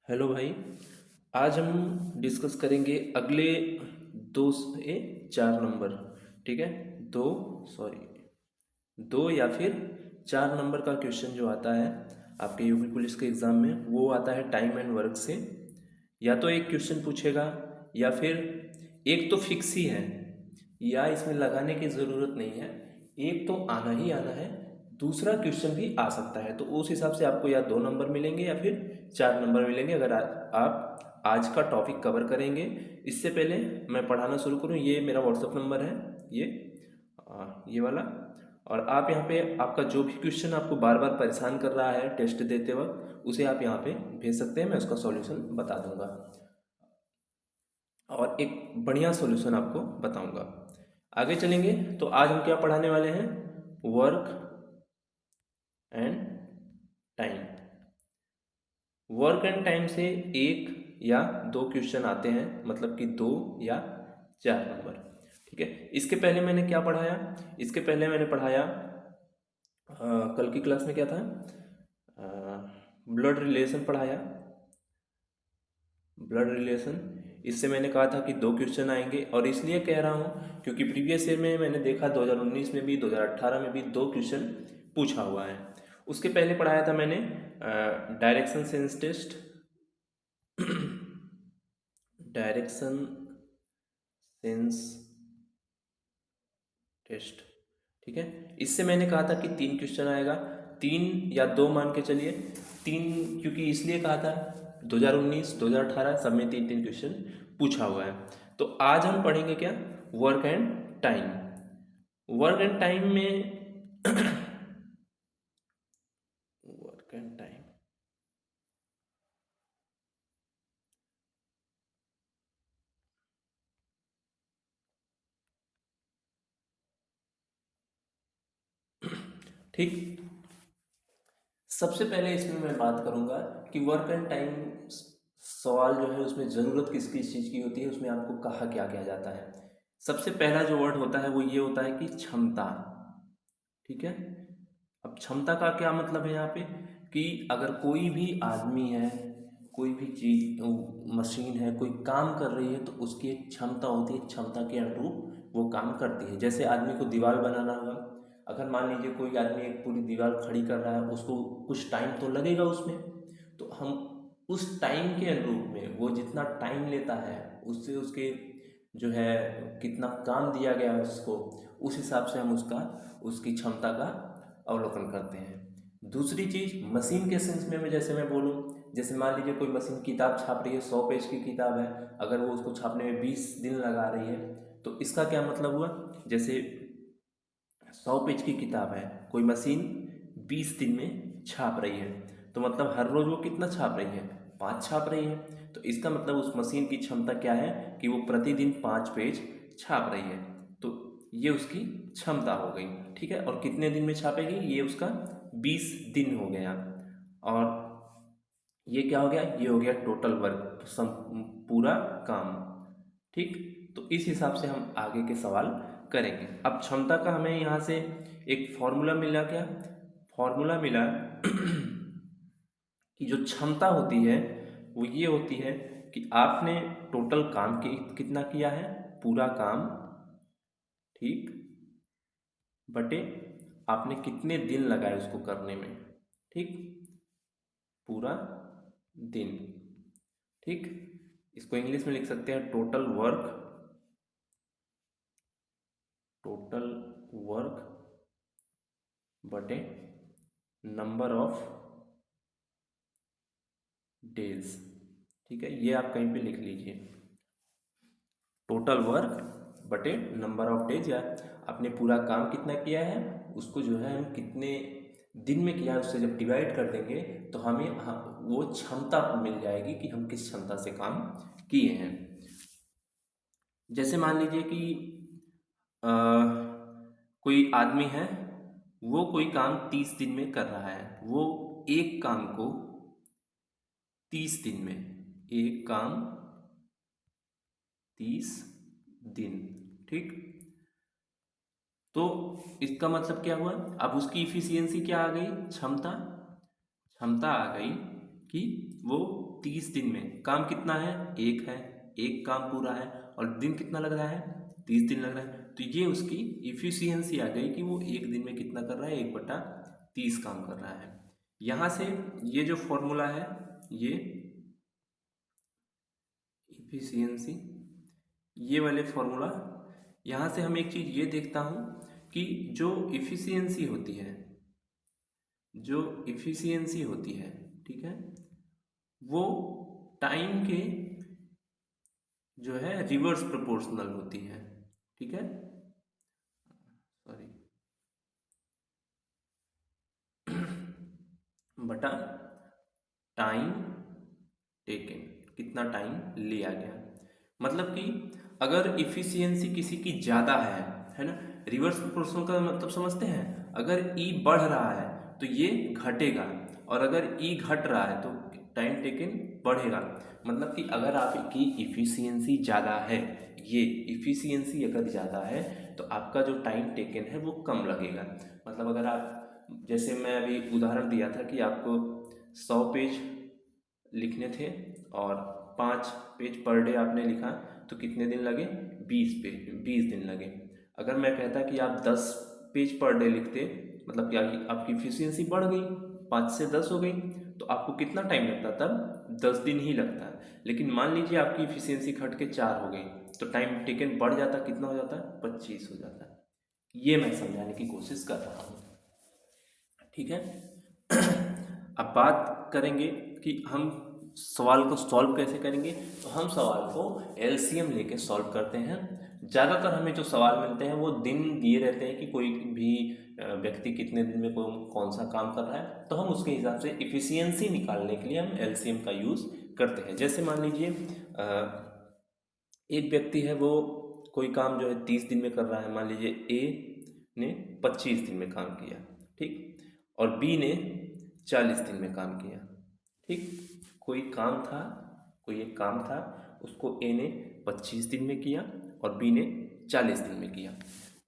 Hello भाई। आज हम डिस्कस करेंगे अगले दो से चार नंबर। ठीक है। दो सॉरी दो या फिर चार नंबर का क्वेश्चन जो आता है आपके यूपी पुलिस के एग्ज़ाम में, वो आता है टाइम एंड वर्क से। या तो एक क्वेश्चन पूछेगा या फिर एक तो फिक्स ही है, या इसमें लगाने की ज़रूरत नहीं है, एक तो आना ही आना है, दूसरा क्वेश्चन भी आ सकता है। तो उस हिसाब से आपको या दो नंबर मिलेंगे या फिर चार नंबर मिलेंगे अगर आप आज का टॉपिक कवर करेंगे। इससे पहले मैं पढ़ाना शुरू करूँ, ये मेरा व्हाट्सअप नंबर है, ये वाला। और आप यहाँ पे आपका जो भी क्वेश्चन आपको बार बार परेशान कर रहा है टेस्ट देते वक्त, उसे आप यहाँ पे भेज सकते हैं, मैं उसका सॉल्यूशन बता दूंगा और एक बढ़िया सॉल्यूशन आपको बताऊंगा। आगे चलेंगे तो आज हम क्या पढ़ाने वाले हैं? Work and time. Work and time से एक या दो क्वेश्चन आते हैं, मतलब कि दो या चार नंबर। ठीक है। इसके पहले मैंने क्या पढ़ाया? इसके पहले मैंने पढ़ाया कल की क्लास में क्या था, ब्लड रिलेशन पढ़ाया। ब्लड रिलेशन, इससे मैंने कहा था कि दो क्वेश्चन आएंगे, और इसलिए कह रहा हूँ क्योंकि प्रीवियस ईयर में मैंने देखा 2019 में भी 2018 में भी दो क्वेश्चन पूछा हुआ है। उसके पहले पढ़ाया था मैंने direction sense test, direction sense test. ठीक है। इससे मैंने कहा था कि तीन क्वेश्चन आएगा, तीन या दो मान के चलिए, तीन क्योंकि इसलिए कहा था 2019 2018 सब में तीन तीन क्वेश्चन पूछा हुआ है। तो आज हम पढ़ेंगे क्या? Work and time. Work and time में वर्क एंड टाइम, ठीक। सबसे पहले इसमें मैं बात करूंगा कि वर्क एंड टाइम सवाल जो है उसमें ज़रूरत किस किस चीज़ की होती है, उसमें आपको कहा क्या क्या जाता है। सबसे पहला जो वर्ड होता है वो ये होता है कि क्षमता। ठीक है। अब क्षमता का क्या मतलब है यहाँ पे, कि अगर कोई भी आदमी है, कोई भी चीज मशीन है, कोई काम कर रही है, तो उसकी एक क्षमता होती है, क्षमता के अनुरूप वो काम करती है। जैसे आदमी को दीवार बनाना हुआ, अगर मान लीजिए कोई आदमी एक पूरी दीवार खड़ी कर रहा है, उसको कुछ टाइम तो लगेगा उसमें, तो हम उस टाइम के अनुरूप में वो जितना टाइम लेता है उससे उसके जो है कितना काम दिया गया है उसको, उस हिसाब से हम उसका उसकी क्षमता का अवलोकन करते हैं। दूसरी चीज़ मशीन के सेंस में जैसे मैं बोलूँ, जैसे मान लीजिए कोई मशीन किताब छाप रही है, 100 पेज की किताब है, अगर वो उसको छापने में 20 दिन लगा रही है, तो इसका क्या मतलब हुआ? जैसे 100 पेज की किताब है, कोई मशीन 20 दिन में छाप रही है, तो मतलब हर रोज वो कितना छाप रही है? 5 छाप रही है। तो इसका मतलब उस मशीन की क्षमता क्या है कि वो प्रतिदिन 5 पेज छाप रही है। तो ये उसकी क्षमता हो गई। ठीक है। और कितने दिन में छापेगी? ये उसका 20 दिन हो गया। और ये क्या हो गया? ये हो गया टोटल वर्क, पूरा काम। ठीक। तो इस हिसाब से हम आगे के सवाल करेंगे। अब क्षमता का हमें यहाँ से एक फॉर्मूला मिला। क्या फॉर्मूला मिला? कि जो क्षमता होती है वो ये होती है कि आपने टोटल काम की कितना किया है, पूरा काम, ठीक, बटे आपने कितने दिन लगाए उसको करने में, ठीक, पूरा दिन। ठीक। इसको इंग्लिश में लिख सकते हैं टोटल वर्क बटे नंबर ऑफ डेज। ठीक है। ये आप कहीं पे लिख लीजिए, टोटल वर्क बटे नंबर ऑफ डेज, या आपने पूरा काम कितना किया है उसको जो है हम कितने दिन में किया है उससे जब डिवाइड कर देंगे, तो वो क्षमता मिल जाएगी कि हम किस क्षमता से काम किए हैं। जैसे मान लीजिए कि अ, कोई आदमी है, वो कोई काम 30 दिन में कर रहा है, वो एक काम को 30 दिन में, एक काम 30 दिन, ठीक। तो इसका मतलब क्या हुआ? अब उसकी इफिशियंसी क्या आ गई? क्षमता। क्षमता आ गई कि वो 30 दिन में, काम कितना है, एक काम पूरा है, और दिन कितना लग रहा है, 30 दिन लग रहा है। तो ये उसकी इफिशियंसी आ गई कि वो एक दिन में कितना कर रहा है, 1/30 काम कर रहा है। यहाँ से ये जो फॉर्मूला है, ये इफिशियंसी, ये वाले फॉर्मूला, यहाँ से हम एक चीज़ ये देखता हूँ कि जो इफिशियंसी होती है, जो इफिशियंसी होती है, ठीक है, वो टाइम के जो है रिवर्स प्रोपोर्शनल होती है, ठीक है, सॉरी, बटा टाइम टेकन, कितना टाइम लिया गया। मतलब कि अगर इफिशियंसी किसी की ज़्यादा है ना, रिवर्स प्रोपोर्शनल का मतलब समझते हैं, अगर ई बढ़ रहा है तो ये घटेगा, और अगर ई घट रहा है तो टाइम टेकन बढ़ेगा। मतलब कि अगर आपकी इफिशियंसी ज़्यादा है, ये इफिशियंसी अगर ज़्यादा है तो आपका जो टाइम टेकन है वो कम लगेगा। मतलब अगर आप, जैसे मैं अभी उदाहरण दिया था कि आपको 100 पेज लिखने थे और 5 पेज पर डे आपने लिखा, तो कितने दिन लगे, 20 पेज, 20 दिन लगे। अगर मैं कहता कि आप 10 पेज पर डे लिखते, मतलब कि आपकी इफिशियंसी बढ़ गई, 5 से 10 हो गई, तो आपको कितना टाइम लगता, तब 10 दिन ही लगता। लेकिन मान लीजिए आपकी इफिशियंसी घट के 4 हो गई, तो टाइम टेकन बढ़ जाता, कितना हो जाता, 25 हो जाता। ये मैं समझाने की कोशिश कर रहा हूँ, ठीक है। अब बात करेंगे कि हम सवाल को सॉल्व कैसे करेंगे। तो हम सवाल को एलसीएम लेके सॉल्व करते हैं। ज़्यादातर हमें जो सवाल मिलते हैं वो दिन दिए रहते हैं कि कोई भी व्यक्ति कितने दिन में कौन सा काम कर रहा है, तो हम उसके हिसाब से इफ़िशियंसी निकालने के लिए हम एलसीएम का यूज़ करते हैं। जैसे मान लीजिए एक व्यक्ति है, वो कोई काम जो है 30 दिन में कर रहा है, मान लीजिए ए ने 25 दिन में काम किया, ठीक, और बी ने 40 दिन में काम किया, ठीक। कोई एक काम था, उसको ए ने 25 दिन में किया और बी ने 40 दिन में किया।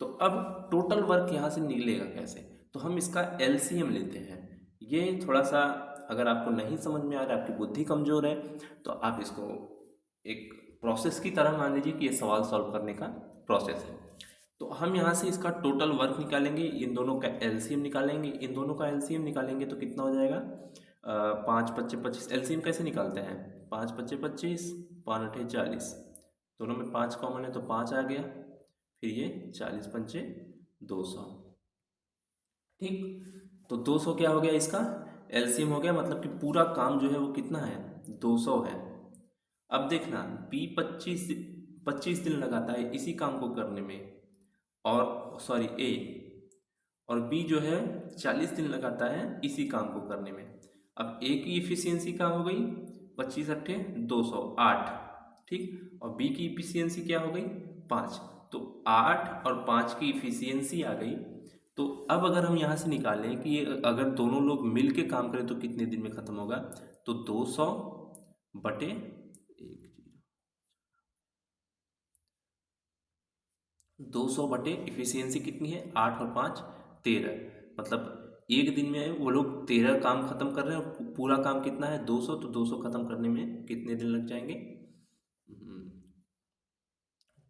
तो अब टोटल वर्क यहाँ से निकलेगा कैसे, तो हम इसका एलसीएम लेते हैं। ये थोड़ा सा अगर आपको नहीं समझ में आ रहा है, आपकी बुद्धि कमज़ोर है, तो आप इसको एक प्रोसेस की तरह मान लीजिए कि ये सवाल सॉल्व करने का प्रोसेस है। तो हम यहाँ से इसका टोटल वर्क निकालेंगे, इन दोनों का एलसीएम निकालेंगे, इन दोनों का एलसीएम निकालेंगे तो कितना हो जाएगा, 5×5=25। एलसीएम कैसे निकालते हैं, 5×5=25, 5×8=40, दोनों में 5 कॉमन है तो 5 आ गया, फिर ये 40×5=200, ठीक। तो 200 क्या हो गया, इसका एलसीएम हो गया, मतलब कि पूरा काम जो है वो कितना है, 200 है। अब देखना, बी 25 दिन लगाता है इसी काम को करने में, और सॉरी ए, और बी जो है 40 दिन लगाता है इसी काम को करने में। अब ए की इफिशियंसी क्या हो गई, 25×8=200, ठीक, और बी की इफिशियंसी क्या हो गई, 5। तो 8 और 5 की इफिशियंसी आ गई। तो अब अगर हम यहाँ से निकालें कि ये अगर दोनों लोग मिल के काम करें तो कितने दिन में ख़त्म होगा, तो 200 बटे इफिशियंसी कितनी है, 8 और 5 13, मतलब एक दिन में वो लोग 13 काम खत्म कर रहे हैं, और पूरा काम कितना है, 200, तो 200 खत्म करने में कितने दिन लग जाएंगे,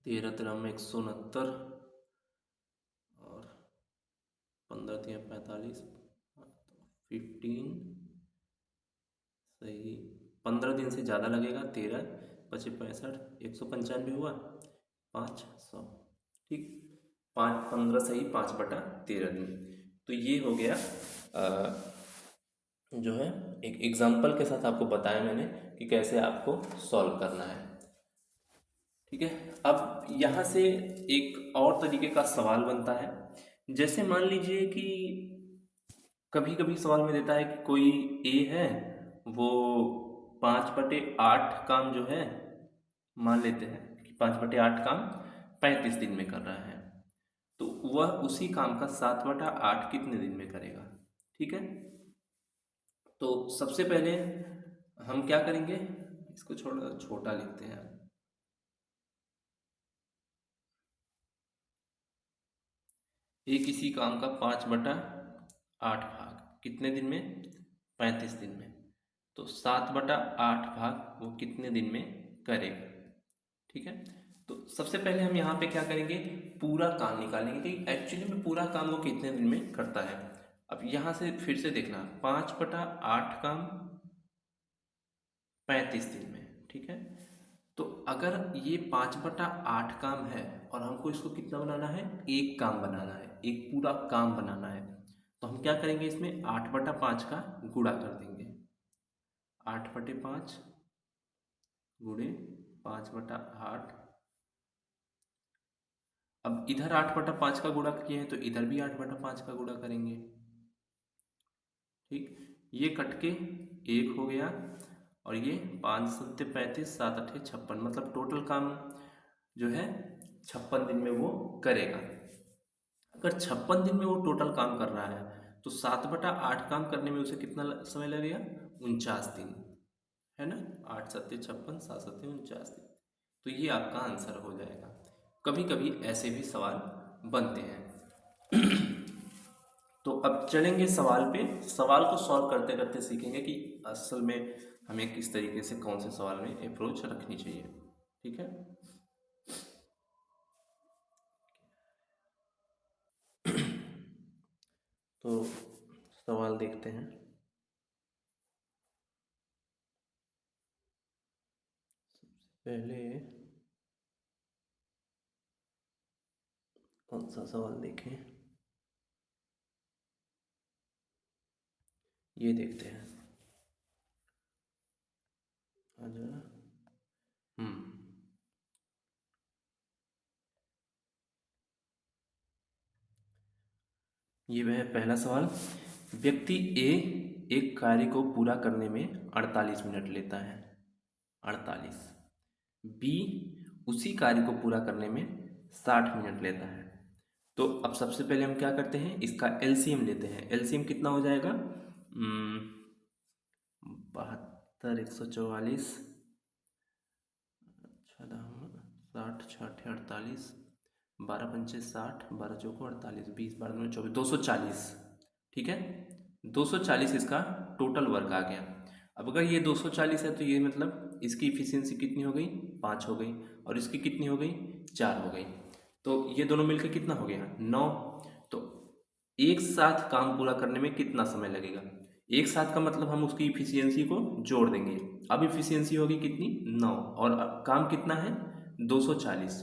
13×3=169, और 15×3=45, 15, सही, 15 दिन से ज़्यादा लगेगा, 13×5=65, 195 हुआ, 500, ठीक, 5×15 = 5/13 दिन। तो ये हो गया जो है एक एग्जाम्पल के साथ आपको बताया मैंने कि कैसे आपको सॉल्व करना है, ठीक है। अब यहाँ से एक और तरीके का सवाल बनता है। जैसे मान लीजिए कि कभी कभी सवाल में देता है कि कोई ए है, वो 5/8 काम जो है, मान लेते हैं कि 5/8 काम 35 दिन में कर रहा है, तो वह उसी काम का 7/8 कितने दिन में करेगा, ठीक है। तो सबसे पहले हम क्या करेंगे, इसको छोटा लिखते हैं। एक इसी काम का 5/8 भाग कितने दिन में, 35 दिन में। तो 7/8 भाग वो कितने दिन में करेगा। ठीक है, तो सबसे पहले हम यहाँ पे क्या करेंगे, पूरा काम निकालेंगे कि एक्चुअली में पूरा काम वो कितने दिन में करता है। अब यहाँ से फिर से देखना, 5/8 काम 35 दिन में। ठीक है, तो अगर ये 5/8 काम है और हमको इसको कितना बनाना है, एक काम बनाना है, एक पूरा काम बनाना है, तो हम क्या करेंगे, इसमें 8/5 का गुणा कर देंगे। 8/5 गुणे 5/8। अब इधर 8/5 का गुणा किए हैं तो इधर भी 8/5 का गुणा करेंगे। ठीक, ये कट के एक हो गया और ये 5×7 = 35, 7×8 = 56, मतलब टोटल काम जो है 56 दिन में वो करेगा। अगर 56 दिन में वो टोटल काम कर रहा है तो 7/8 काम करने में उसे कितना समय लगेगा, 49 दिन, है ना। 8×7 = 56, 7×7 = 49 दिन। तो ये आपका आंसर हो जाएगा। कभी कभी ऐसे भी सवाल बनते हैं। तो अब चलेंगे सवाल पे, सवाल को सॉल्व करते करते सीखेंगे कि असल में हमें किस तरीके से कौन से सवाल में अप्रोच रखनी चाहिए। ठीक है, तो सवाल देखते हैं। पहले कौन सा सवाल देखें, ये देखते हैं। आजा। हम्म ये वह पहला सवाल। व्यक्ति ए एक कार्य को पूरा करने में 48 मिनट लेता है, 48। बी उसी कार्य को पूरा करने में 60 मिनट लेता है। तो अब सबसे पहले हम क्या करते हैं, इसका एलसीएम लेते हैं। एलसीएम कितना हो जाएगा, 72, 144, 60, 6 48, 12×5 60, 12×4 48, 20, 12×9 24, 240। ठीक है, 240 इसका टोटल वर्क आ गया। अब अगर ये 240 है तो ये मतलब इसकी इफिशियंसी कितनी हो गई, 5 हो गई, और इसकी कितनी हो गई, 4 हो गई। तो ये दोनों मिलकर कितना हो गया, 9। तो एक साथ काम पूरा करने में कितना समय लगेगा, एक साथ का मतलब हम उसकी इफिशियंसी को जोड़ देंगे। अब इफिशियंसी होगी कितनी, 9, और अब काम कितना है, 240।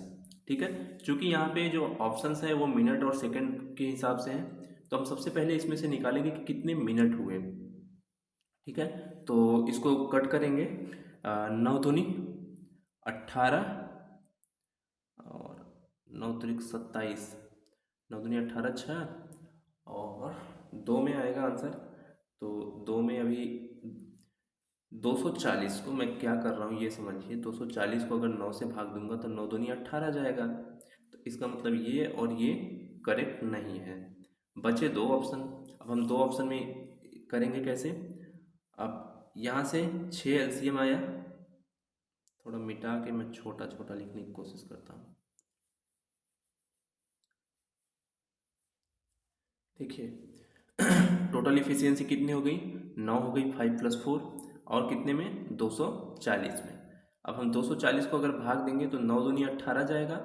ठीक है, क्योंकि यहाँ पे जो ऑप्शंस है वो मिनट और सेकंड के हिसाब से हैं, तो हम सबसे पहले इसमें से निकालेंगे कि कितने मिनट हुए। ठीक है, तो इसको कट करेंगे, 9 दूनी 18 और 9 त्रिक 27, 9 दूनी 18, 6 और 2 में आएगा आंसर। तो 2 में अभी 240 को मैं क्या कर रहा हूँ ये समझिए, 240 को अगर 9 से भाग दूंगा तो 9 दूनी 18 जाएगा। तो इसका मतलब ये और ये करेक्ट नहीं है, बचे दो ऑप्शन। अब हम दो ऑप्शन में करेंगे कैसे, अब यहाँ से 6 एलसीएम आया, थोड़ा मिटा के मैं छोटा छोटा लिखने की कोशिश करता हूँ। देखिए, टोटल इफिशियंसी कितनी हो गई, 9 हो गई, 5+4, और कितने में, 240 में। अब हम 240 को अगर भाग देंगे तो 9 दूनी 18 जाएगा,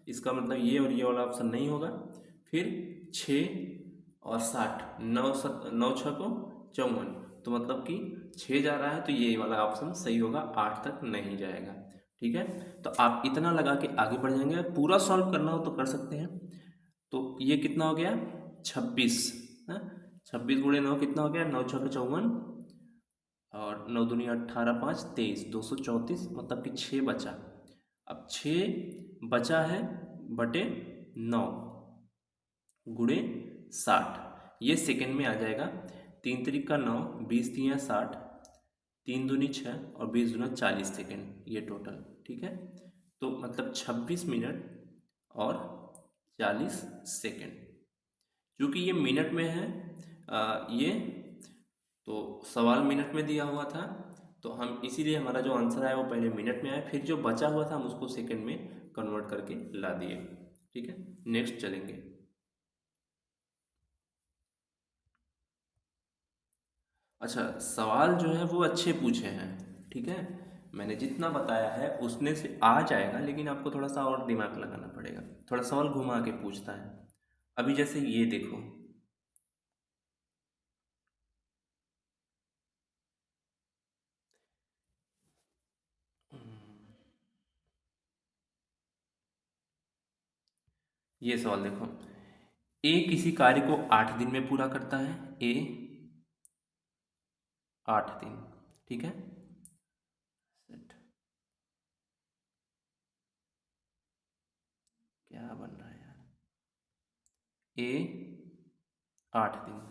इसका मतलब ये और ये वाला ऑप्शन नहीं होगा। फिर 6 और 60, 9×6 को 54, तो मतलब कि 6 जा रहा है, तो ये वाला ऑप्शन सही होगा, 8 तक नहीं जाएगा। ठीक है, तो आप इतना लगा के आगे बढ़ जाएंगे। पूरा सॉल्व करना हो तो कर सकते हैं। तो ये कितना हो गया, 26 है, 26 × 9 कितना हो गया, 9×6 = 54, और 9 दूनी 18, 5 23, 234, मतलब कि 6 बचा। अब 6 बचा है बटे 9 गुणे 60, ये सेकंड में आ जाएगा। 3×3 = 9, 20×3 = 60, 3 दूनी 6 और 20×2 = 40 सेकेंड, ये टोटल। ठीक है, तो मतलब 26 मिनट और 40 सेकेंड। क्योंकि ये मिनट में है, ये तो सवाल मिनट में दिया हुआ था, तो हम इसीलिए हमारा जो आंसर आया वो पहले मिनट में आया, फिर जो बचा हुआ था हम उसको सेकंड में कन्वर्ट करके ला दिए। ठीक है, नेक्स्ट चलेंगे। अच्छा, सवाल जो है वो अच्छे पूछे हैं, ठीक है। मैंने जितना बताया है उसने से आ जाएगा, लेकिन आपको थोड़ा सा और दिमाग लगाना पड़ेगा, थोड़ा सवाल घुमा के पूछता है। अभी जैसे ये देखो, ये सवाल देखो, ए किसी कार्य को 8 दिन में पूरा करता है। ए 8 दिन, ठीक है। Set. क्या बन रहा है यार, ए 8 दिन।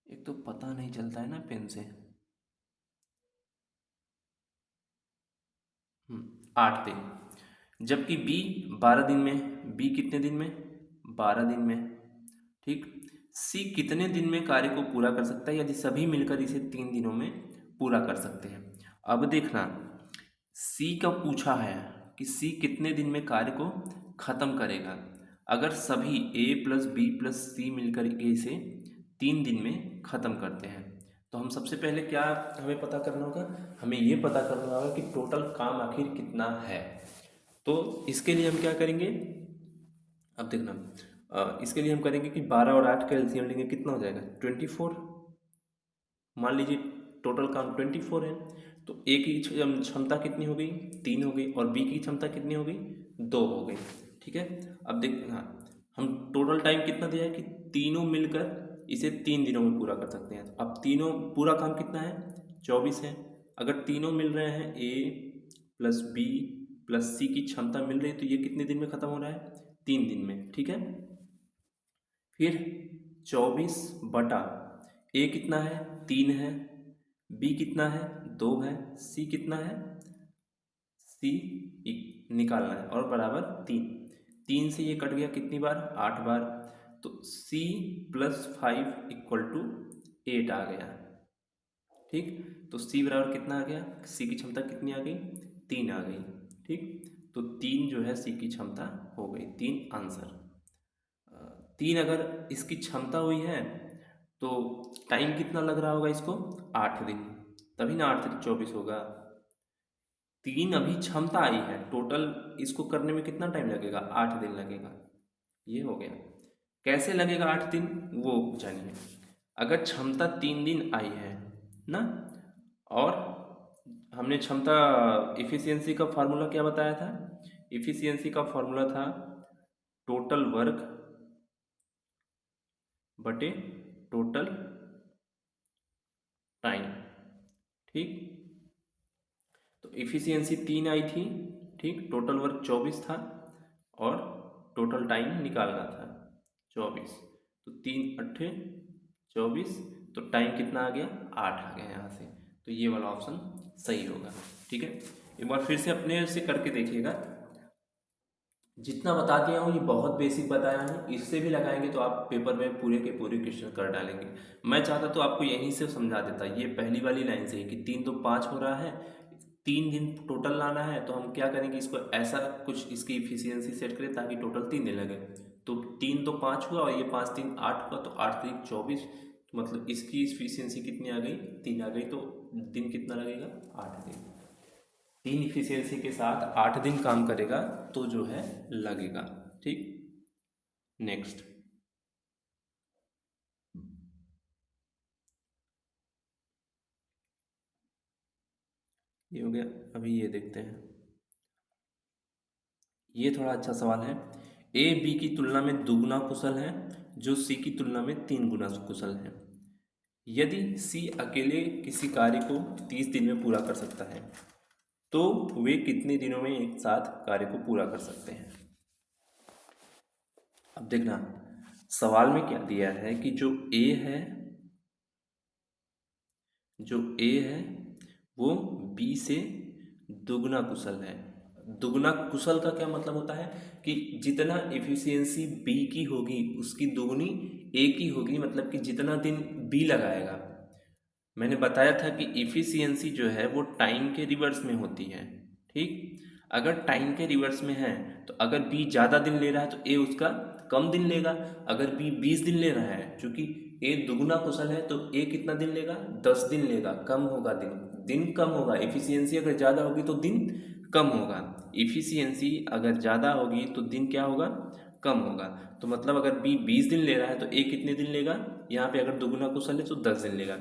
एक तो पता नहीं चलता है ना पेन से। 8 दिन, जबकि बी 12 दिन में। बी कितने दिन में? 12 दिन में, ठीक। सी कितने दिन में कार्य को पूरा कर सकता है, यदि सभी मिलकर इसे 3 दिनों में पूरा कर सकते हैं। अब देखना, सी का पूछा है कि सी कितने दिन में कार्य को खत्म करेगा। अगर सभी ए प्लस बी प्लस सी मिलकर के इसे 3 दिन में खत्म करते हैं, तो हम सबसे पहले क्या हमें पता करना होगा, हमें ये पता करना होगा कि टोटल काम आखिर कितना है। तो इसके लिए हम क्या करेंगे, अब देखना, इसके लिए हम करेंगे कि 12 और 8 का एलसीएम लेंगे, कितना हो जाएगा 24। मान लीजिए टोटल काम 24 है, तो ए की क्षमता कितनी हो गई, 3 हो गई, और बी की क्षमता कितनी हो गई, 2 हो गई, ठीक है। अब देख, हाँ, हम टोटल टाइम कितना दिया है कि तीनों मिलकर इसे 3 दिनों में पूरा कर सकते हैं। अब तीनों पूरा काम कितना है, 24 है। अगर तीनों मिल रहे हैं, ए प्लस बी प्लस सी की क्षमता मिल रही है, तो ये कितने दिन में ख़त्म हो रहा है, 3 दिन में, ठीक है। फिर 24 बटा, ए कितना है, 3 है, बी कितना है, 2 है, सी कितना है, सी निकालना है, और बराबर 3। 3 से ये कट गया कितनी बार, 8 बार। तो सी प्लस 5 इक्वल टू 8 आ गया, ठीक। तो सी बराबर कितना आ गया, सी की क्षमता कितनी आ गई, 3 आ गई, ठीक। तो 3 जो है सी की क्षमता हो गई, 3 आंसर। 3 अगर इसकी क्षमता हुई है, तो टाइम कितना लग रहा होगा इसको, 8 दिन, तभी ना 8 3 24 होगा। 3 अभी क्षमता आई है, टोटल इसको करने में कितना टाइम लगेगा, 8 दिन लगेगा। ये हो गया। कैसे लगेगा 8 दिन, वो जानिए। अगर क्षमता 3 दिन आई है ना, और हमने क्षमता, इफिशियंसी का फार्मूला क्या बताया था, इफिशियंसी का फार्मूला था टोटल वर्क बटे टोटल टाइम, ठीक। तो इफिशियंसी 3 आई थी, ठीक। टोटल वर्क 24 था, और टोटल टाइम निकालना था 24। तो 3 × 8 = 24। तो टाइम कितना आ गया, 8 आ गया यहाँ से। तो ये वाला ऑप्शन सही होगा, ठीक है। एक बार फिर से अपने से करके देखिएगा। जितना बता दिया हूँ ये बहुत बेसिक बताया हूँ, इससे भी लगाएंगे तो आप पेपर में पूरे के पूरे क्वेश्चन कर डालेंगे। मैं चाहता तो आपको यहीं से समझा देता, ये पहली वाली लाइन से ही कि 3 तो 5 हो रहा है, 3 दिन टोटल लाना है, तो हम क्या करेंगे, इसको ऐसा कुछ इसकी इफिशियंसी सेट करें ताकि टोटल 3 दिन लगे। तो 3 तो 5 हुआ, और ये 5 3 8 हुआ, तो 8 3 24, मतलब इसकी इफिशियंसी कितनी आ गई, 3 आ गई। तो दिन कितना लगेगा, 8 दिन। 3 इफिशियंसी के साथ 8 दिन काम करेगा, तो जो है लगेगा, ठीक। नेक्स्ट, ये हो गया। अभी ये देखते हैं, ये थोड़ा अच्छा सवाल है। ए बी की तुलना में दुगुना कुशल है, जो सी की तुलना में 3 गुना कुशल है। यदि सी अकेले किसी कार्य को 30 दिन में पूरा कर सकता है, तो वे कितने दिनों में एक साथ कार्य को पूरा कर सकते हैं। अब देखना, सवाल में क्या दिया है कि जो ए है वो बी से दुगना कुशल है। दुगना कुशल का क्या मतलब होता है कि जितना एफिशिएंसी बी की होगी उसकी दुगनी ए की होगी, मतलब कि जितना दिन बी लगाएगा। मैंने बताया था कि इफ़िशियंसी जो है वो टाइम के रिवर्स में होती है, ठीक। अगर टाइम के रिवर्स में है, तो अगर बी ज़्यादा दिन ले रहा है तो ए उसका कम दिन लेगा। अगर बी 20 दिन ले रहा है, चूँकि ए दुगुना कुशल है तो ए कितना दिन लेगा, 10 दिन लेगा, कम होगा दिन, दिन कम होगा। इफिशियंसी अगर ज़्यादा होगी तो दिन कम होगा, इफिशियंसी अगर ज़्यादा होगी तो दिन क्या होगा, कम होगा। तो मतलब अगर बी 20 दिन ले रहा है तो ए कितने दिन लेगा, यहाँ पे अगर दुगुना कुशल है तो 10 दिन लेगा।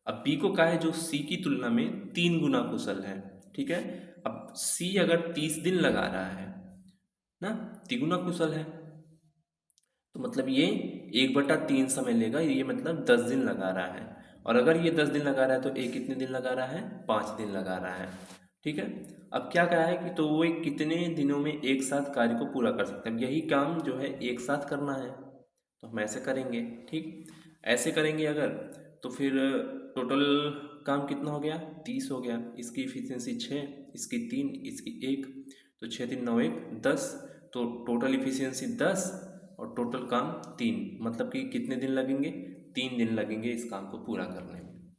अब बी को कहा है जो सी की तुलना में 3 गुना कुशल है, ठीक है। अब सी अगर 30 दिन लगा रहा है ना, तिगुना कुशल है, तो मतलब ये 1/3 समय लेगा, ये मतलब 10 दिन लगा रहा है। और अगर ये 10 दिन लगा रहा है तो ए कितने दिन लगा रहा है, 5 दिन लगा रहा है, ठीक है। अब क्या कहा है कि तो वो एक कितने दिनों में एक साथ कार्य को पूरा कर सकते हैं। अब यही काम जो है एक साथ करना है तो हम ऐसे करेंगे, ठीक। ऐसे करेंगे अगर, तो फिर टोटल काम कितना हो गया, 30 हो गया। इसकी इफिशियंसी 6, इसकी 3, इसकी 1, तो 6 3 9 1 10, तो टोटल इफिशियंसी 10 और टोटल काम 3, मतलब कि कितने दिन लगेंगे, 3 दिन लगेंगे इस काम को पूरा करने में।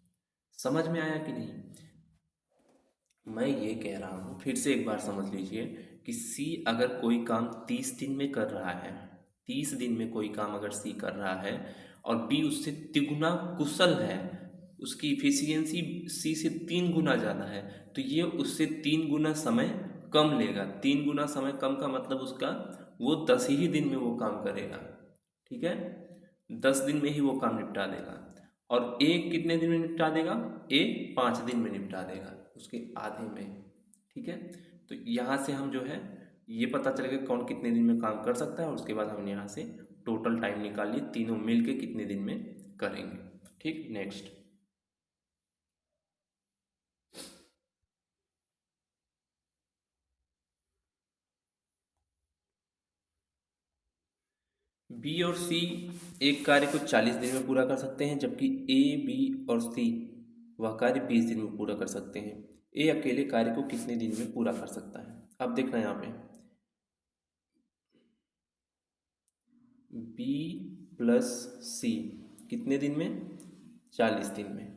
समझ में आया कि नहीं। मैं ये कह रहा हूँ, फिर से एक बार समझ लीजिए कि सी अगर कोई काम 30 दिन में कर रहा है, 30 दिन में कोई काम अगर सी कर रहा है और बी उससे तिगुना कुशल है, उसकी इफिशियंसी सी से 3 गुना ज़्यादा है, तो ये उससे 3 गुना समय कम लेगा। 3 गुना समय कम का मतलब उसका वो 10 ही दिन में वो काम करेगा, ठीक है। 10 दिन में ही वो काम निपटा देगा। और ए कितने दिन में निपटा देगा, ए 5 दिन में निपटा देगा, उसके आधे में, ठीक है। तो यहाँ से हम जो है ये पता चलेगा कौन कितने दिन में काम कर सकता है, और उसके बाद हम यहाँ से टोटल टाइम निकालिए तीनों मिल के कितने दिन में करेंगे, ठीक। नेक्स्ट, बी और सी एक कार्य को 40 दिन में पूरा कर सकते हैं, जबकि ए, बी और सी वह कार्य 20 दिन में पूरा कर सकते हैं। ए अकेले कार्य को कितने दिन में पूरा कर सकता है। अब देखना यहाँ पे बी प्लस सी कितने दिन में, 40 दिन में।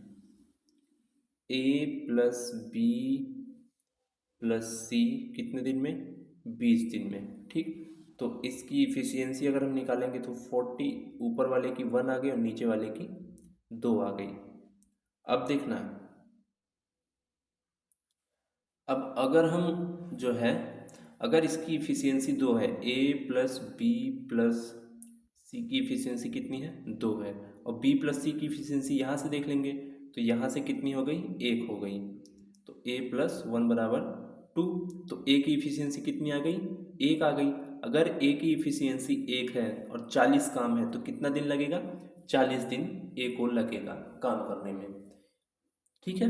ए प्लस बी प्लस सी कितने दिन में, 20 दिन में, ठीक। तो इसकी इफिशियंसी अगर हम निकालेंगे तो 40, ऊपर वाले की 1 आ गई और नीचे वाले की 2 आ गई। अब देखना, अब अगर हम जो है, अगर इसकी इफिशियंसी 2 है, ए प्लस बी प्लस सी की इफिशियंसी कितनी है, 2 है, और बी प्लस सी की इफिशियंसी यहाँ से देख लेंगे तो यहाँ से कितनी हो गई, 1 हो गई। तो ए प्लस 1 बराबर 2, तो ए की इफिशियंसी कितनी आ गई, 1 आ गई। अगर ए की इफिशियंसी 1 है और 40 काम है तो कितना दिन लगेगा, 40 दिन ए को लगेगा काम करने में, ठीक है।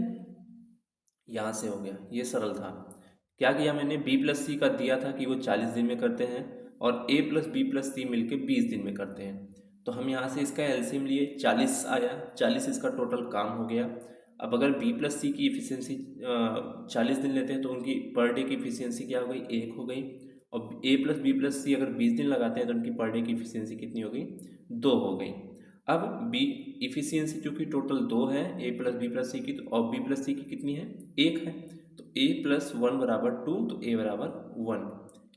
यहाँ से हो गया, ये सरल था। क्या किया मैंने, बी प्लस सी का दिया था कि वो 40 दिन में करते हैं, और ए प्लस बी प्लस सी मिल के 20 दिन में करते हैं। तो हम यहाँ से इसका एलसीएम लिए, 40 आया, 40 इसका टोटल काम हो गया। अब अगर बी प्लस सी की इफिशियंसी 40 दिन लेते हैं तो उनकी पर डे की इफिशियंसी क्या हो गई, 1 हो गई। और ए प्लस बी प्लस सी अगर 20 दिन लगाते हैं तो उनकी पर डे की इफिशियंसी कितनी हो गई, 2 हो गई। अब बी इफिशियंसी चूँकि टोटल 2 है ए प्लस बी प्लस सी की, तो और बी प्लस सी की कितनी है, 1 है। तो ए प्लस 1 बराबर 2, तो ए बराबर 1।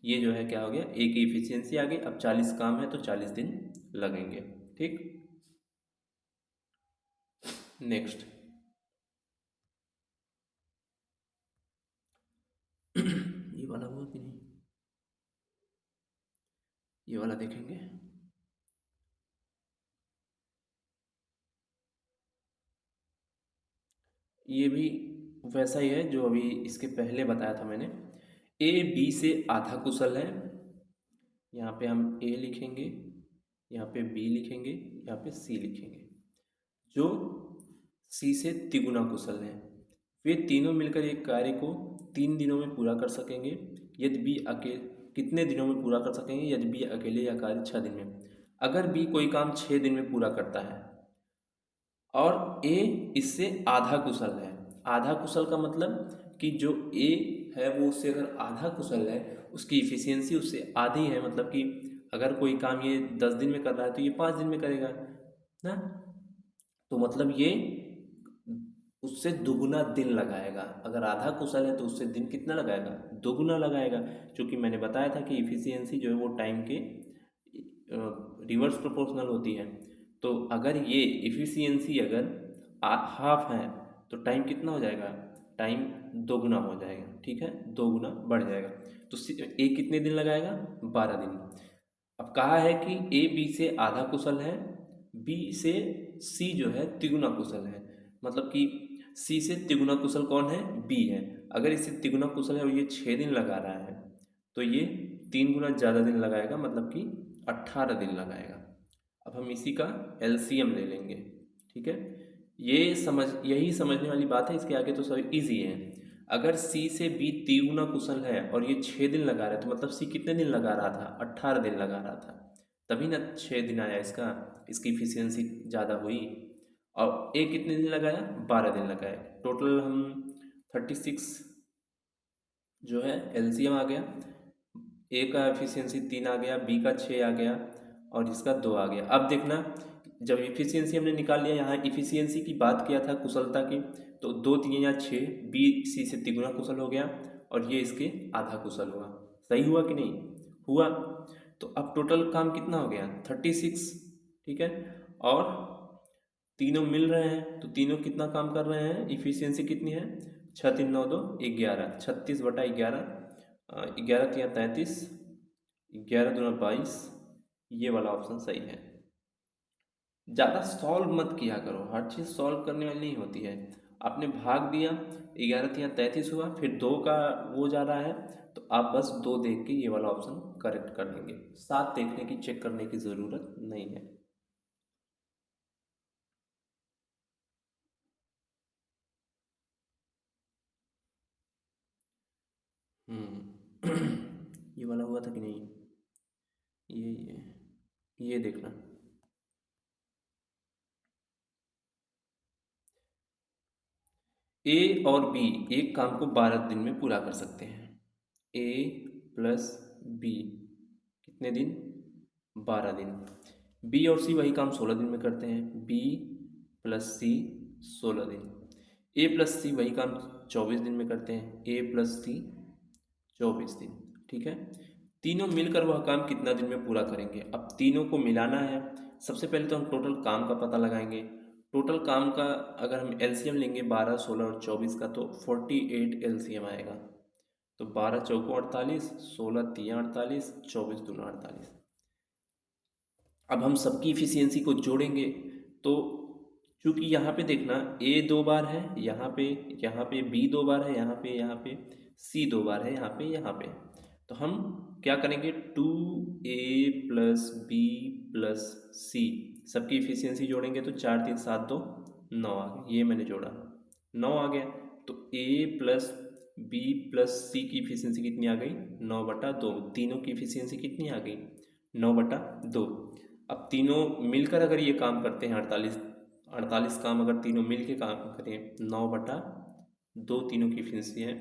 ये जो है क्या हो गया, ए की इफिशियंसी आ गई। अब 40 काम है तो 40 दिन लगेंगे, ठीक। नेक्स्ट, ये वाला हुआ कि नहीं, ये वाला देखेंगे। ये भी वैसा ही है जो अभी इसके पहले बताया था मैंने। ए बी से आधा कुशल है, यहाँ पे हम ए लिखेंगे, यहाँ पे बी लिखेंगे, यहाँ पे सी लिखेंगे। जो सी से तिगुना कुशल है, वे तीनों मिलकर एक कार्य को 3 दिनों में पूरा कर सकेंगे यदि बी अकेले, कितने दिनों में पूरा कर सकेंगे यदि बी अकेले या कार्य 6 दिन में। अगर बी कोई काम 6 दिन में पूरा करता है और ए इससे आधा कुशल है, आधा कुशल का मतलब कि जो ए है वो उससे अगर आधा कुशल है, उसकी इफिशियंसी उससे आधी है, मतलब कि अगर कोई काम ये 10 दिन में कर रहा है तो ये 5 दिन में करेगा ना। तो मतलब ये उससे दुगुना दिन लगाएगा। अगर आधा कुशल है तो उससे दिन कितना लगाएगा, दोगुना लगाएगा। क्योंकि मैंने बताया था कि इफिशियंसी जो है वो टाइम के रिवर्स प्रोपोर्शनल होती है। तो अगर ये इफ़िशियंसी अगर हाफ है तो टाइम कितना हो जाएगा, टाइम दोगुना हो जाएगा, ठीक है, दोगुना बढ़ जाएगा। तो ए कितने दिन लगाएगा, 12 दिन। अब कहा है कि ए बी से आधा कुशल है, बी से सी जो है तिगुना कुशल है, मतलब कि सी से तिगुना कुशल कौन है, बी है। अगर इससे तिगुना कुशल है और ये 6 दिन लगा रहा है तो ये 3 गुना ज़्यादा दिन लगाएगा, मतलब कि 18 दिन लगाएगा। अब हम इसी का एलसीएम ले लेंगे, ठीक है। यही समझने वाली बात है, इसके आगे तो सब इजी है। अगर सी से बी तिगुना कुशल है और ये 6 दिन लगा रहा है, तो मतलब सी कितने दिन लगा रहा था, 18 दिन लगा रहा था, तभी ना 6 दिन आया इसका, इसकी इफिशियंसी ज़्यादा हुई। और ए कितने दिन लगाया, 12 दिन लगाया। टोटल हम 36 जो है एलसीएम आ गया। ए का एफिशिएंसी 3 आ गया, बी का 6 आ गया और इसका 2 आ गया। अब देखना, जब इफिशियंसी हमने निकाल लिया, यहाँ इफिशियंसी की बात किया था कुशलता की, तो 2 3 या 6, बी सी से तिगुना कुशल हो गया और ये इसके आधा कुशल हुआ। सही हुआ कि नहीं हुआ। तो अब टोटल काम कितना हो गया, 36, ठीक है। और तीनों मिल रहे हैं तो तीनों कितना काम कर रहे हैं, इफिशियंसी कितनी है, 6 3 9 2 11, 36/11, 11 3 33, 11 2 22। ये वाला ऑप्शन सही है। ज़्यादा सॉल्व मत किया करो, हर चीज़ सॉल्व करने वाली नहीं होती है। आपने भाग दिया, 11 3 33 हुआ, फिर 2 का वो जा रहा है, तो आप बस 2 देख के ये वाला ऑप्शन करेक्ट कर लेंगे, 7 देखने की, चेक करने की ज़रूरत नहीं है। ये वाला हुआ था कि नहीं, ये देखना। ए और बी एक काम को 12 दिन में पूरा कर सकते हैं। ए प्लस बी कितने दिन, 12 दिन। बी और सी वही काम 16 दिन में करते हैं, बी प्लस सी 16 दिन। ए प्लस सी वही काम 24 दिन में करते हैं, ए प्लस सी 24 दिन, ठीक है। तीनों मिलकर वह काम कितना दिन में पूरा करेंगे। अब तीनों को मिलाना है। सबसे पहले तो हम टोटल काम का पता लगाएंगे। टोटल काम का अगर हम एलसीएम लेंगे 12 16 और 24 का, तो 48 एलसीएम आएगा। तो 12 चौको 48, 16 तियाँ 48, 24 दूना 48। अब हम सबकी इफिशियंसी को जोड़ेंगे, तो चूंकि यहाँ पे देखना ए 2 बार है, यहाँ पे बी 2 बार है, यहाँ पे सी 2 बार है, यहाँ पे। तो हम क्या करेंगे, 2a+b प्लस सी, सबकी इफिशियंसी जोड़ेंगे तो 4 3 7 2 9 आ गया, ये मैंने जोड़ा 9 आ गया। तो a+b+c की इफिशियंसी कितनी आ गई, 9/2। तीनों की इफिशियंसी कितनी आ गई, 9/2। अब तीनों मिलकर अगर ये काम करते हैं 48 काम, अगर तीनों मिल के काम करें 9/2, तीनों की इफिशियंसी है,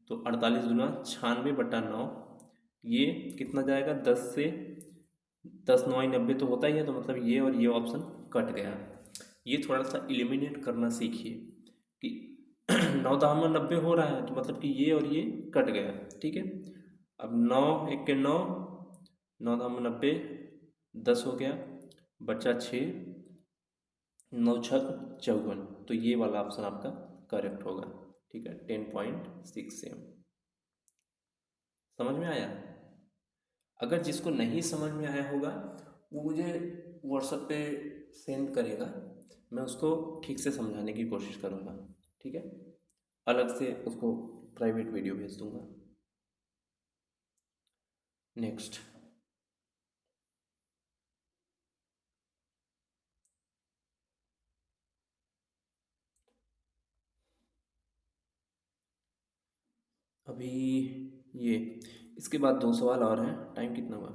तो 48 दूना 96/9। ये कितना जाएगा, 10 से 10 9 90 तो होता ही है, तो मतलब ये और ये ऑप्शन कट गया। ये थोड़ा सा एलिमिनेट करना सीखिए कि 9 10 90 हो रहा है, तो मतलब कि ये और ये कट गया, ठीक है। अब 9 1 के 9, 9 10 90, 10 हो गया, बचा 6, 9 6 54। तो ये वाला ऑप्शन आपका करेक्ट होगा, ठीक है। 10.6 समझ में आया। अगर जिसको नहीं समझ में आया होगा वो मुझे व्हाट्सएप पे सेंड करेगा, मैं उसको ठीक से समझाने की कोशिश करूँगा, ठीक है। अलग से उसको प्राइवेट वीडियो भेज दूँगा। नेक्स्ट, अभी ये इसके बाद 2 सवाल और हैं। टाइम कितना हुआ,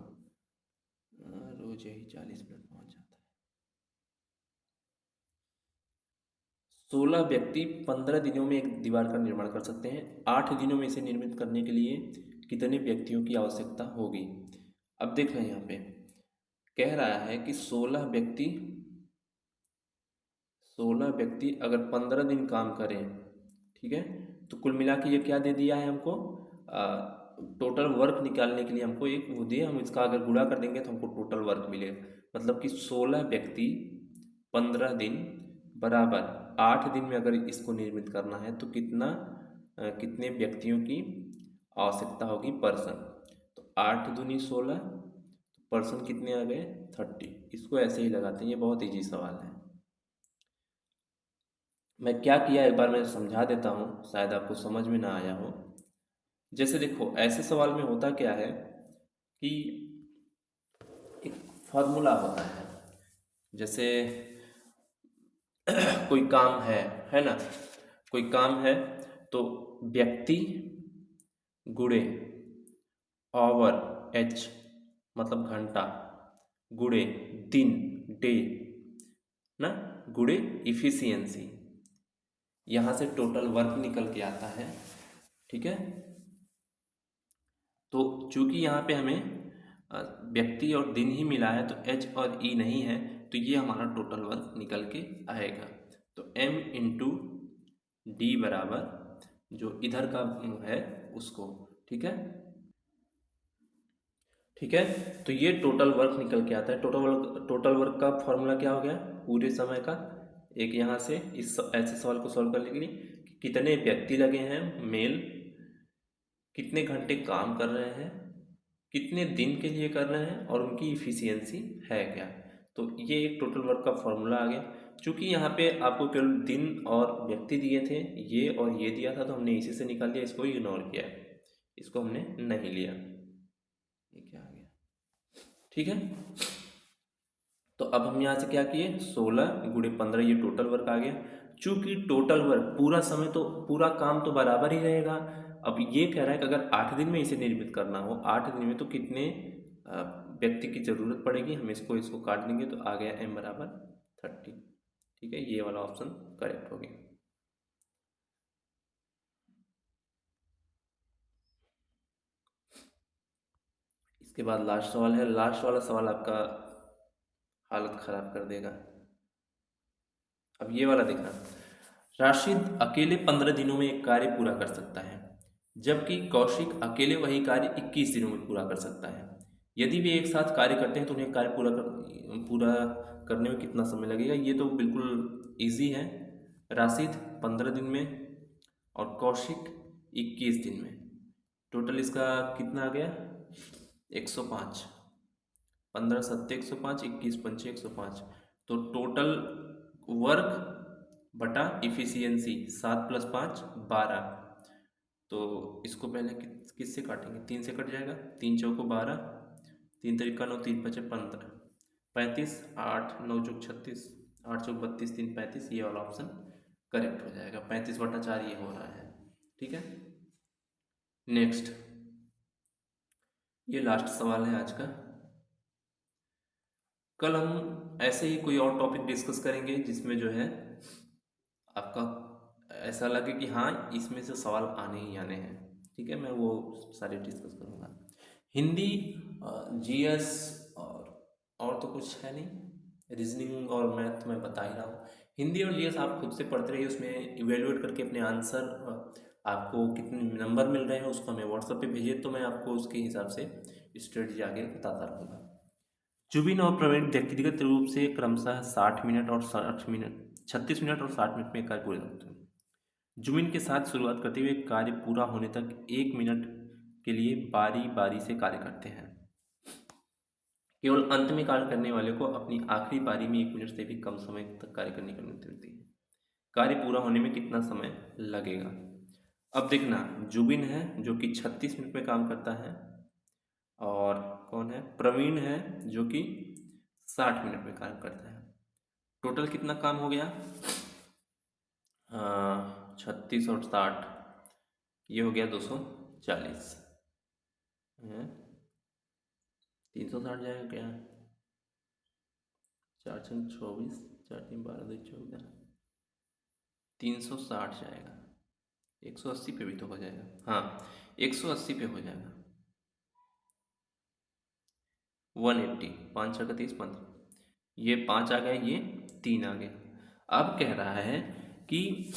रोज यही 40 मिनट पहुँच जाता है। 16 व्यक्ति 15 दिनों में एक दीवार का निर्माण कर सकते हैं। 8 दिनों में इसे निर्मित करने के लिए कितने व्यक्तियों की आवश्यकता होगी। अब देख रहे हैं यहाँ पे कह रहा है कि 16 व्यक्ति अगर 15 दिन काम करें, ठीक है, तो कुल मिला के ये क्या दे दिया है हमको, टोटल वर्क निकालने के लिए हमको एक वो दिए, हम इसका अगर गुणा कर देंगे तो हमको टोटल वर्क मिलेगा। मतलब कि 16 व्यक्ति 15 दिन बराबर 8 दिन में अगर इसको निर्मित करना है तो कितने व्यक्तियों की आवश्यकता होगी पर्सन। तो 8 दूनी 16, पर्सन कितने आ गए 30। इसको ऐसे ही लगाते हैं, ये बहुत इजी सवाल है। मैं क्या किया एक बार मैं समझा देता हूँ, शायद आपको समझ में ना आया हो। जैसे देखो ऐसे सवाल में होता क्या है कि एक फॉर्मूला होता है। जैसे कोई काम है ना, कोई काम है तो व्यक्ति गुणे आवर एच मतलब घंटा गुणे दिन डे ना गुणे इफिशियंसी, यहाँ से टोटल वर्क निकल के आता है। ठीक है, तो चूंकि यहाँ पे हमें व्यक्ति और दिन ही मिला है तो एच और ई नहीं है, तो ये हमारा टोटल वर्क निकल के आएगा। तो m इंटू डी बराबर जो इधर का है उसको। ठीक है, ठीक है, तो ये टोटल वर्क निकल के आता है। टोटल वर्क का फॉर्मूला क्या हो गया पूरे समय का। एक यहाँ से इस ऐसे सवाल को सॉल्व करने के लिए कि कितने व्यक्ति लगे हैं मेल, कितने घंटे काम कर रहे हैं, कितने दिन के लिए कर रहे हैं और उनकी इफिशियंसी है क्या। तो ये एक टोटल वर्क का फॉर्मूला आ गया। चूंकि यहाँ पे आपको केवल दिन और व्यक्ति दिए थे, ये और ये दिया था, तो हमने इसी से निकाल दिया, इसको इग्नोर किया, इसको हमने नहीं लिया। ये क्या आ गया, ठीक है। तो अब हम यहाँ से क्या किए 16 गुणे 15, ये टोटल वर्क आ गया। चूंकि टोटल वर्क पूरा समय तो पूरा काम तो बराबर ही रहेगा। अब ये कह रहा है कि अगर 8 दिन में इसे निर्मित करना हो, 8 दिन में तो कितने व्यक्ति की जरूरत पड़ेगी। हम इसको काट देंगे तो आ गया m बराबर 30। ठीक है, ये वाला ऑप्शन करेक्ट हो गया। इसके बाद लास्ट सवाल है, लास्ट वाला सवाल आपका हालत खराब कर देगा। अब ये वाला देखना, राशिद अकेले 15 दिनों में एक कार्य पूरा कर सकता है, जबकि कौशिक अकेले वही कार्य 21 दिनों में पूरा कर सकता है। यदि वे एक साथ कार्य करते हैं तो उन्हें कार्य पूरा करने में कितना समय लगेगा। ये तो बिल्कुल इजी है। राशिद 15 दिन में और कौशिक 21 दिन में, टोटल इसका कितना आ गया 105। 15 सत्ते 105, 21 पंचे 105, तो टोटल वर्क बटा इफिशियंसी 7 + 5 12। तो इसको पहले किससे काटेंगे, 3 से कट जाएगा, 3 चौको 12, 3 तरीका 9, 3 पचे 15, 35, 8 9 चौक 36, 8 चौक 32, 3 35, ये वाला ऑप्शन करेक्ट हो जाएगा। 35/4 ये हो रहा है। ठीक है, नेक्स्ट, ये लास्ट सवाल है आज का। कल हम ऐसे ही कोई और टॉपिक डिस्कस करेंगे जिसमें जो है आपका ऐसा लगे कि हाँ इसमें से सवाल आने ही आने हैं। ठीक है, मैं वो सारे डिस्कस करूँगा। हिंदी, जीएस और तो कुछ है नहीं, रीजनिंग और मैथ मैं बता ही रहा हूँ। हिंदी और जीएस आप खुद से पढ़ते रहिए, उसमें इवेलुएट करके अपने आंसर आपको कितने नंबर मिल रहे हैं उसको हमें व्हाट्सएप पे भेजिए, तो मैं आपको उसके हिसाब से स्ट्रेटजी आगे बताता रहूँगा। जुबिन और प्रवीण व्यक्तिगत रूप से क्रमशः 60 मिनट और 60 मिनट 36 मिनट और 60 मिनट में कार्य पूरे करते हैं। जुबिन के साथ शुरुआत करते हुए कार्य पूरा होने तक 1 मिनट के लिए बारी बारी से कार्य करते हैं। केवल अंत में कार्य करने वाले को अपनी आखिरी पारी में 1 मिनट से भी कम समय तक कार्य करने की अनुमति मिलती है। कार्य पूरा होने में कितना समय लगेगा। अब देखना, जुबिन है जो कि 36 मिनट में काम करता है, और कौन है प्रवीण है जो कि 60 मिनट में काम करता है। टोटल कितना काम हो गया 36 और 60, ये हो गया 240 है। 360 जाएगा क्या, 4 6 24, 4 3 12 2 14, 360 जाएगा। 180 पे भी तो हो जाएगा, हाँ 180 पे हो जाएगा। 180, 5 6 30 15, ये 5 आ गया, ये 3 आ गया। अब कह रहा है कि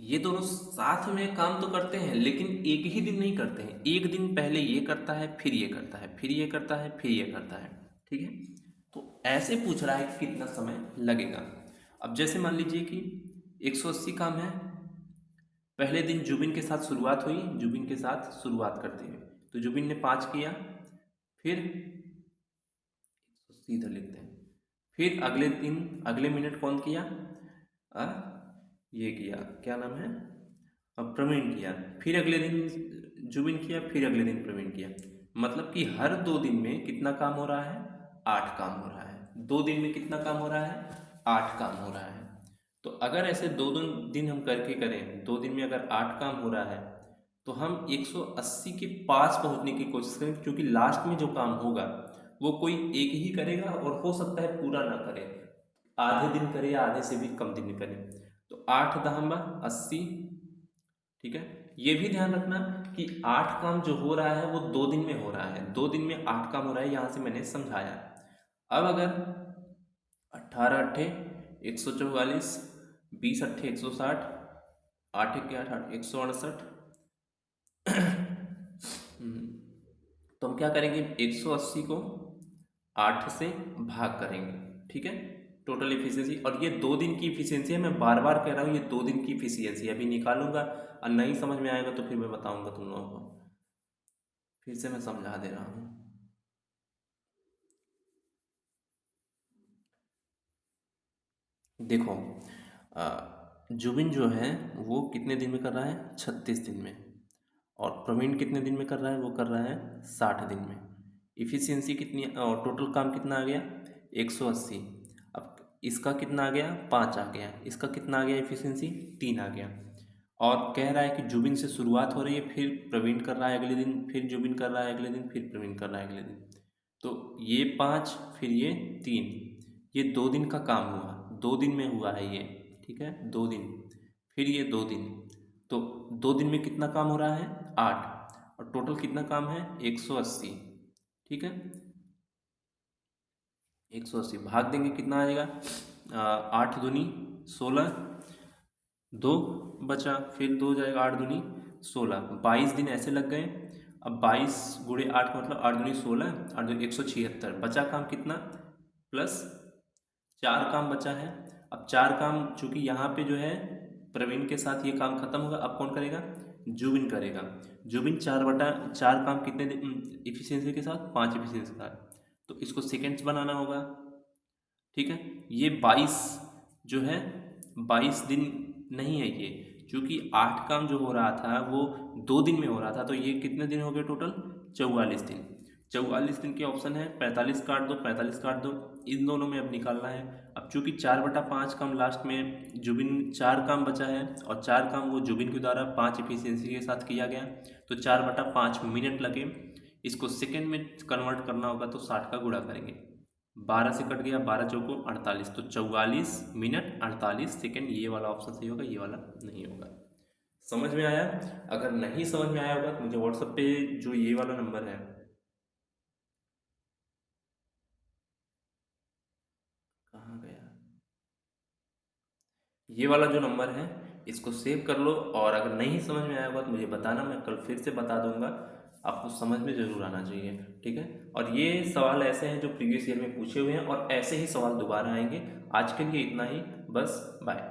ये दोनों साथ में काम तो करते हैं लेकिन एक ही दिन नहीं करते हैं, एक दिन पहले ये करता है फिर ये करता है फिर ये करता है फिर ये करता है। ठीक है, तो ऐसे पूछ रहा है कि कितना समय लगेगा। अब जैसे मान लीजिए कि 180 काम है, पहले दिन जुबिन के साथ शुरुआत हुई, जुबिन के साथ शुरुआत करते हुए तो जुबिन ने 5 किया, फिर सीधा लिखते हैं, फिर अगले दिन अगले मिनट कौन किया, आ, ये किया, क्या नाम है, अब प्रवीण किया, फिर अगले दिन जुबिन किया, फिर अगले दिन प्रवीण किया। मतलब कि हर 2 दिन में कितना काम हो रहा है, 8 काम हो रहा है। 2 दिन में कितना काम हो रहा है, 8 काम हो रहा है। तो अगर ऐसे 2 दिन हम करके करें, 2 दिन में अगर 8 काम हो रहा है तो हम 180 के पास पहुंचने की कोशिश करें, क्योंकि लास्ट में जो काम होगा वो कोई एक ही करेगा और हो सकता है पूरा ना करे, आधे दिन करे या आधे से भी कम दिन करे। तो 8×10=80, ठीक है। ये भी ध्यान रखना कि 8 काम जो हो रहा है वो 2 दिन में हो रहा है, 2 दिन में 8 काम हो रहा है, यहाँ से मैंने समझाया। अब अगर 18×8=144, 20×8=160, 8×1=8, 168। तो हम क्या करेंगे, 180 को 8 से भाग करेंगे, ठीक है। टोटल इफिशियंसी, और ये 2 दिन की इफिशियंसी है, मैं बार बार कह रहा हूँ, ये 2 दिन की इफिशियंसी अभी निकालूंगा, और नहीं समझ में आएगा तो फिर मैं बताऊंगा तुम लोगों को, फिर से मैं समझा दे रहा हूँ। देखो, जुबिन जो है वो कितने दिन में कर रहा है, 36 दिन में, और प्रवीण कितने दिन में कर रहा है, वो कर रहा है 60 दिन में। इफिशियंसी कितनी, और टोटल काम कितना आ गया, 180। अब इसका कितना आ गया, 5 आ गया, इसका कितना आ गया इफिशियंसी, 3 आ गया। और कह रहा है कि जुबिन से शुरुआत हो रही है, फिर प्रवीण कर रहा है अगले दिन, फिर जुबिन कर रहा है अगले दिन, फिर प्रवीण कर रहा है अगले दिन। तो ये 5, फिर ये 3, ये 2 दिन का काम हुआ, 2 दिन में हुआ है ये, ठीक है, 2 दिन, फिर ये 2 दिन। तो 2 दिन में कितना काम हो रहा है, 8, और टोटल कितना काम है, 180, ठीक है। 180 भाग देंगे कितना आएगा, 8×2=16, 2 बचा, फिर 2 जाएगा, 8×2=16, 22 दिन ऐसे लग गए। अब 22×8 का मतलब 8×2=16, 8×2=176, बचा काम कितना, प्लस 4 काम बचा है। अब 4 काम चूंकि यहाँ पे जो है प्रवीण के साथ ये काम खत्म होगा, अब कौन करेगा, जुबिन करेगा। जुबिन 4/4 काम कितने इफिशियंसी के साथ, 5 इफिशियंसी के साथ, तो इसको सेकेंड्स बनाना होगा, ठीक है। ये 22 जो है, 22 दिन नहीं है ये, क्योंकि 8 काम जो हो रहा था वो 2 दिन में हो रहा था, तो ये कितने दिन हो गए टोटल, 44 दिन। 44 दिन के ऑप्शन है, 45 काट दो, 45 काट दो, इन दोनों में अब निकालना है। अब चूंकि 4/5 काम लास्ट में जुबिन, 4 काम बचा है, और 4 काम वो जुबिन के द्वारा 5 इफिशियंसी के साथ किया गया, तो 4/5 मिनट लगे। इसको सेकेंड में कन्वर्ट करना होगा तो 60 का गुणा करेंगे, 12 से कट गया, 12×4=48, तो 44 मिनट 48 सेकेंड, ये वाला ऑप्शन सही होगा, ये वाला नहीं होगा। समझ में आया? अगर नहीं समझ में आया होगा तो मुझे व्हाट्सएप पे जो ये वाला नंबर है, कहाँ गया, ये वाला जो नंबर है इसको सेव कर लो, और अगर नहीं समझ में आया होगा तो मुझे बताना, मैं कल फिर से बता दूंगा, आपको समझ में ज़रूर आना चाहिए, ठीक है। और ये सवाल ऐसे हैं जो प्रीवियस ईयर में पूछे हुए हैं, और ऐसे ही सवाल दोबारा आएंगे। आज के लिए इतना ही, बस, बाय।